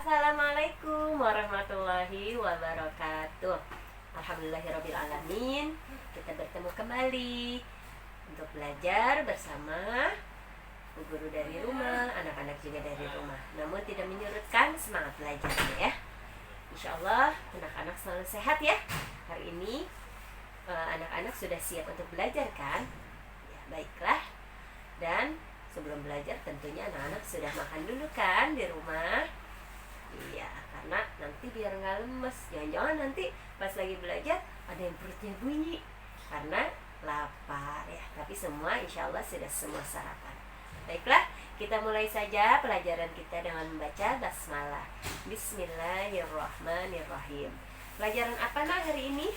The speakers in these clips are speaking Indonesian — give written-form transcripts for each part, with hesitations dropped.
Assalamualaikum warahmatullahi wabarakatuh. Alhamdulillahirrabbilalamin. Kita bertemu kembali untuk belajar bersama Bu Guru dari rumah, anak-anak juga dari rumah. Namun tidak menyurutkan semangat belajarnya ya. Insya Allah anak-anak selalu sehat ya. Hari ini anak-anak sudah siap untuk belajar kan? Ya, baiklah. Dan sebelum belajar tentunya anak-anak sudah makan dulu kan di rumah. Iya, karena nanti biar nggak lemes. Jangan-jangan nanti pas lagi belajar ada yang perutnya bunyi karena lapar ya. Tapi semua insya Allah sudah semua sarapan. Baiklah, kita mulai saja pelajaran kita dengan membaca basmalah. Bismillahirrahmanirrahim. Pelajaran apa hari ini?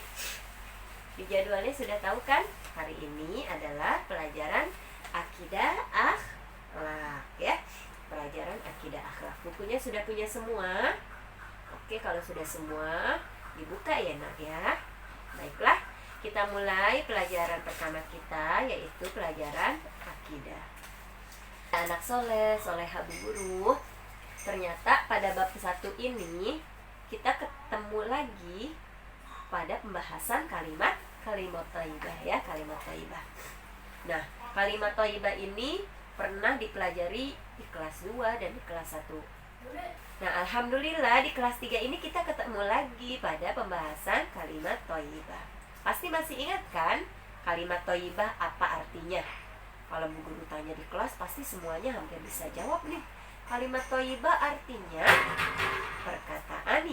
Di jadwalnya sudah tahu kan? Hari ini adalah pelajaran akidah akhlak ya. Pelajaran akidah akhlak. Bukunya sudah punya semua. Oke, kalau sudah semua dibuka ya nak ya. Baiklah, kita mulai pelajaran pertama kita, yaitu pelajaran akidah. Anak soleh, soleha Bu Guru. Ternyata pada bab 1 ini kita ketemu lagi pada pembahasan kalimat thayyibah ya, kalimat thayyibah. Nah, kalimat thayyibah ini pernah dipelajari di kelas 2 dan di kelas 1. Nah, alhamdulillah di kelas 3 ini kita ketemu lagi pada pembahasan kalimat thayyibah. Pasti masih ingat kan kalimat thayyibah apa artinya? Kalau Bu Guru tanya di kelas pasti semuanya hampir bisa jawab nih. Kalimat thayyibah artinya perkataan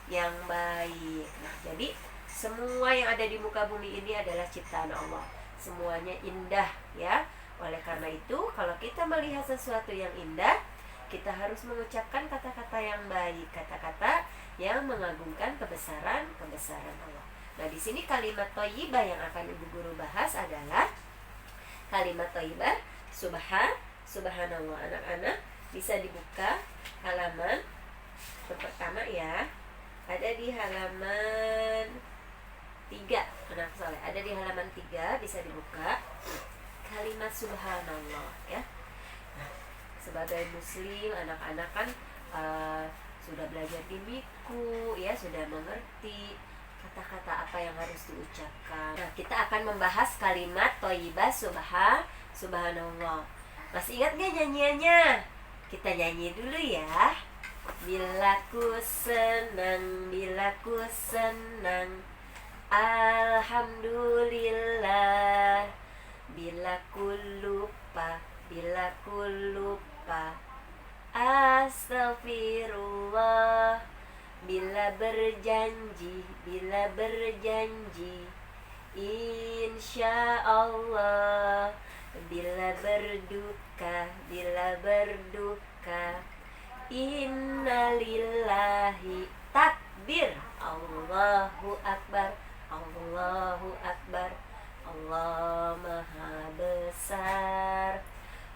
yang baik. Nah, jadi semua yang ada di muka bumi ini adalah ciptaan Allah. Semuanya indah ya. Oleh karena itu, kalau kita melihat sesuatu yang indah, kita harus mengucapkan kata-kata yang baik, kata-kata yang mengagungkan kebesaran Allah. Nah, di sini kalimat thayyibah yang akan Ibu Guru bahas adalah kalimat thayyibah subhanallah. Anak-anak bisa dibuka halaman pertama ya. Ada di halaman 3. Anak soleh, ada di halaman 3, bisa dibuka. Kalimat subhanallah ya. Nah, sebagai muslim anak-anak kan sudah belajar di miku ya, sudah mengerti kata-kata apa yang harus diucapkan. Nah, kita akan membahas kalimat thayyibah subhanallah. Masih ingat gak nyanyiannya? Kita nyanyi dulu ya. Bila ku senang alhamdulillah. Bila ku lupa astagfirullah. Bila berjanji insya Allah. Bila berduka innalillahi takbir. Allahu akbar, Allahu akbar. Allah maha besar.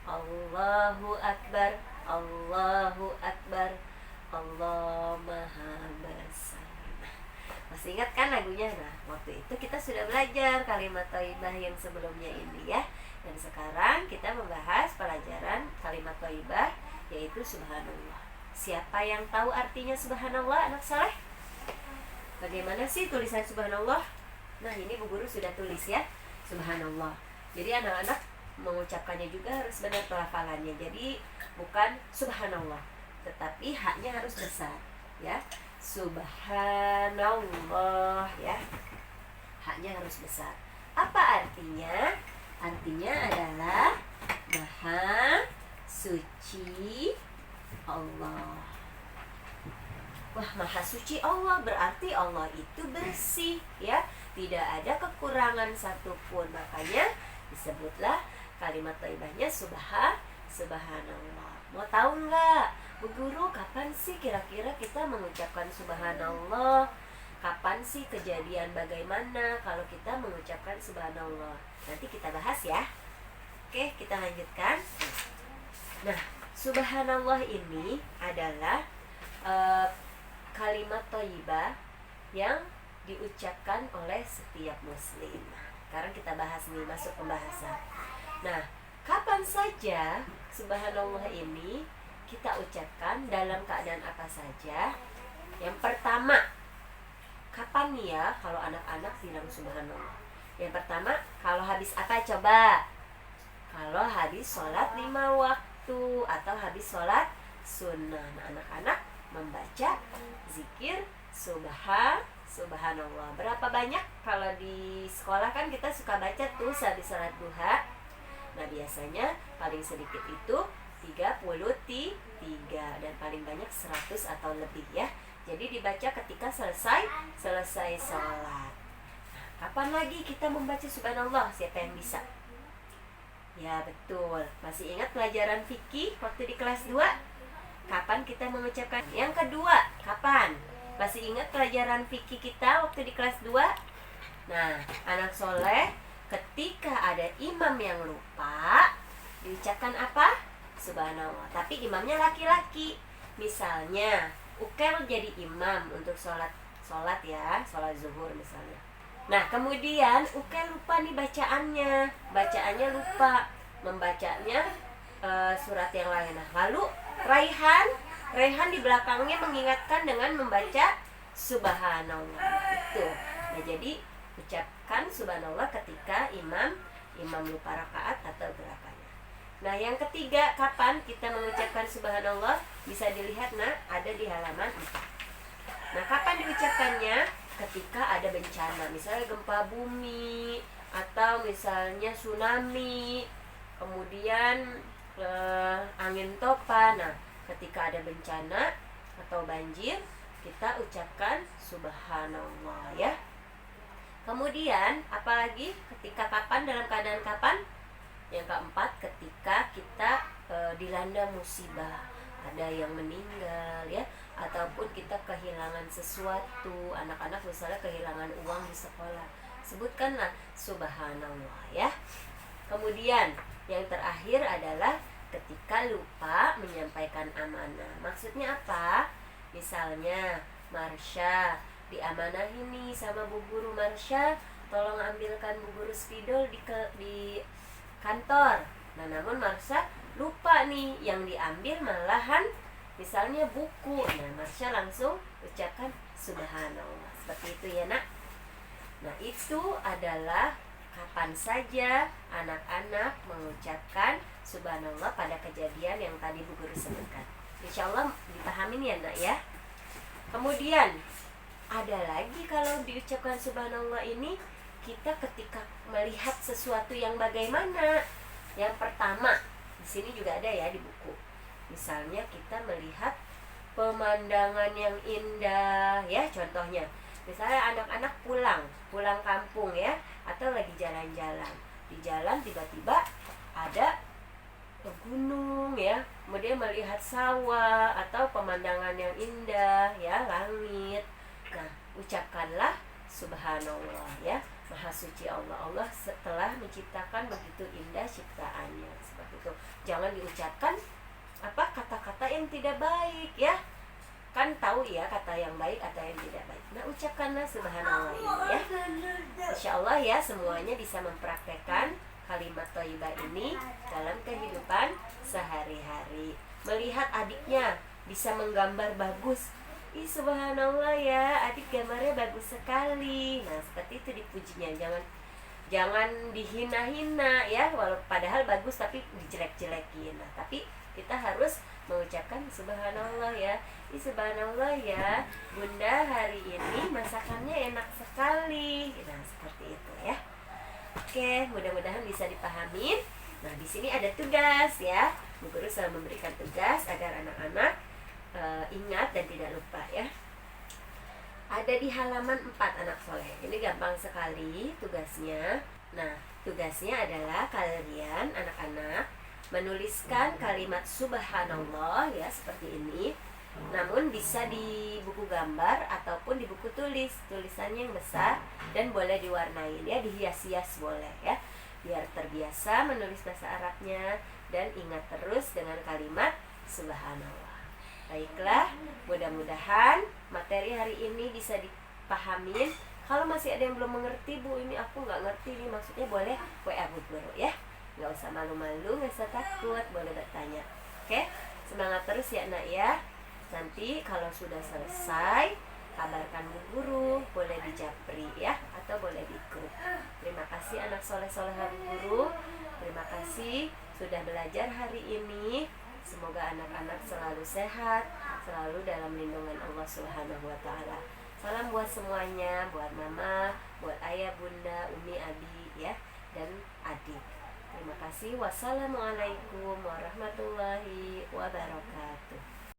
Allahu akbar, Allahu akbar. Allah maha besar. Masih ingat kan lagunya? Nah, waktu itu kita sudah belajar kalimat thayyibah yang sebelumnya ini ya. Dan sekarang kita membahas pelajaran kalimat thayyibah, yaitu subhanallah. Siapa yang tahu artinya subhanallah, anak saleh? Bagaimana sih tulisan subhanallah? Nah, ini Bu Guru sudah tulis ya, subhanallah. Jadi anak-anak mengucapkannya juga harus benar pelafalannya. Jadi bukan subhanallah, tetapi haknya harus besar ya. Subhanallah ya. Haknya harus besar. Apa artinya? Artinya adalah Maha Suci Allah. Wah, Maha Suci Allah berarti Allah itu bersih ya. Tidak ada kekurangan satupun. Makanya disebutlah kalimat thayyibahnya subhanallah. Mau tahu nggak, Bu Guru, kapan sih kira-kira kita mengucapkan subhanallah? Kapan sih kejadian bagaimana kalau kita mengucapkan subhanallah? Nanti kita bahas ya. Oke, kita lanjutkan. Nah, subhanallah ini adalah kalimat thayyibah yang diucapkan oleh setiap muslim. Sekarang kita bahas nih, masuk pembahasan. Nah, kapan saja subhanallah ini kita ucapkan dalam keadaan apa saja. Yang pertama, kapan nih ya kalau anak-anak bilang subhanallah? Yang pertama, kalau habis apa coba? Kalau habis sholat 5 waktu atau habis sholat sunnah. Nah, anak-anak membaca zikir subhanallah. Berapa banyak? Kalau di sekolah kan kita suka baca tuh habis sholat duha. Nah, biasanya paling sedikit itu 33 dan paling banyak 100 atau lebih ya. Jadi dibaca ketika selesai sholat. Nah, kapan lagi kita membaca subhanallah? Siapa yang bisa? Ya betul, masih ingat pelajaran fikih waktu di kelas 2? Kapan kita mengucapkan? Yang kedua, kapan? Masih ingat pelajaran fikih kita waktu di kelas 2? Nah, anak soleh, ketika ada imam yang lupa, diucapkan apa? Subhanallah. Tapi imamnya laki-laki. Misalnya, Ukel jadi imam untuk sholat ya, sholat zuhur misalnya. Nah, kemudian Ukel lupa nih bacaannya lupa, membacanya surat yang lain. Nah, lalu Raihan di belakangnya mengingatkan dengan membaca subhanallah itu. Nah, jadi ucapkan subhanallah ketika imam lupa rakaat atau gerakannya. Nah, yang ketiga, kapan kita mengucapkan subhanallah? Bisa dilihat ada di halaman 4. Nah, kapan diucapkannya? Ketika ada bencana, misalnya gempa bumi atau misalnya tsunami, kemudian angin topan. Nah, ketika ada bencana atau banjir, kita ucapkan subhanallah ya. Kemudian apalagi ketika kapan, dalam keadaan kapan? Yang keempat, ketika kita dilanda musibah, ada yang meninggal ya, ataupun kita kehilangan sesuatu, anak-anak misalnya kehilangan uang di sekolah, sebutkanlah subhanallah ya. Kemudian yang terakhir adalah ketika lupa menyampaikan amanah. Maksudnya apa? Misalnya Marsha diamanahi nih sama Bu Guru, Marsha tolong ambilkan Bu Guru spidol di kantor. Nah, namun Marsha lupa nih, yang diambil malahan misalnya buku. Nah, Marsha langsung ucapkan subhanallah. Seperti itu ya nak. Nah, itu adalah kapan saja anak-anak mengucapkan subhanallah pada kejadian yang tadi Bu Guru sebutkan. Insya Allah dipahamin ya nak ya. Kemudian ada lagi kalau diucapkan subhanallah ini, kita ketika melihat sesuatu yang bagaimana. Yang pertama, di sini juga ada ya di buku. Misalnya kita melihat pemandangan yang indah ya, contohnya misalnya anak-anak pulang kampung ya, atau lagi jalan-jalan. Di jalan tiba-tiba ada gunung ya, kemudian melihat sawah atau pemandangan yang indah ya, langit. Nah, ucapkanlah subhanallah ya. Maha suci Allah setelah menciptakan begitu indah ciptaannya. Seperti itu. Jangan diucapkan kata-kata yang tidak baik ya. Kan tahu ya kata yang baik atau yang tidak baik. Nah, ucapkanlah subhanallah ini ya. Insyaallah ya semuanya bisa mempraktekkan kalimat thayyibah ini dalam kehidupan sehari-hari. Melihat adiknya bisa menggambar bagus, ih subhanallah ya, adik gambarnya bagus sekali. Nah, seperti itu dipujinya. Jangan dihina-hina ya, walau padahal bagus tapi dijelek-jelekin. Nah, tapi kita harus mengucapkan subhanallah ya. Ih subhanallah ya, Bunda hari ini masakannya enak sekali. Nah, seperti itu ya. Oke, mudah-mudahan bisa dipahami. Nah, di sini ada tugas ya. Bu Guru selalu memberikan tugas agar anak-anak ingat dan tidak lupa ya. Ada di halaman 4 anak soleh. Ini gampang sekali tugasnya. Nah, tugasnya adalah kalian anak-anak menuliskan kalimat subhanallah ya seperti ini. Namun bisa di buku gambar ataupun di buku tulisannya yang besar, dan boleh diwarnai ya, dihias-hias boleh ya, biar terbiasa menulis bahasa Arabnya dan ingat terus dengan kalimat subhanallah. Baiklah, mudah-mudahan materi hari ini bisa dipahamin. Kalau masih ada yang belum mengerti, Bu, ini aku nggak ngerti nih maksudnya, boleh WA Bu Guru ya. Nggak usah malu-malu, nggak usah takut, boleh bertanya. Oke, Semangat terus ya nak ya. Nanti kalau sudah selesai kabarkan bu guru, boleh di japri ya, atau boleh di grup. Terima kasih anak soleh-soleha bu guru. Terima kasih sudah belajar hari ini. Semoga anak-anak selalu sehat, selalu dalam lindungan Allah Subhanahu wa Ta'ala. Salam buat semuanya, buat mama, buat ayah, bunda, umi, abi ya, dan adik. Terima kasih. Wassalamualaikum warahmatullahi wabarakatuh.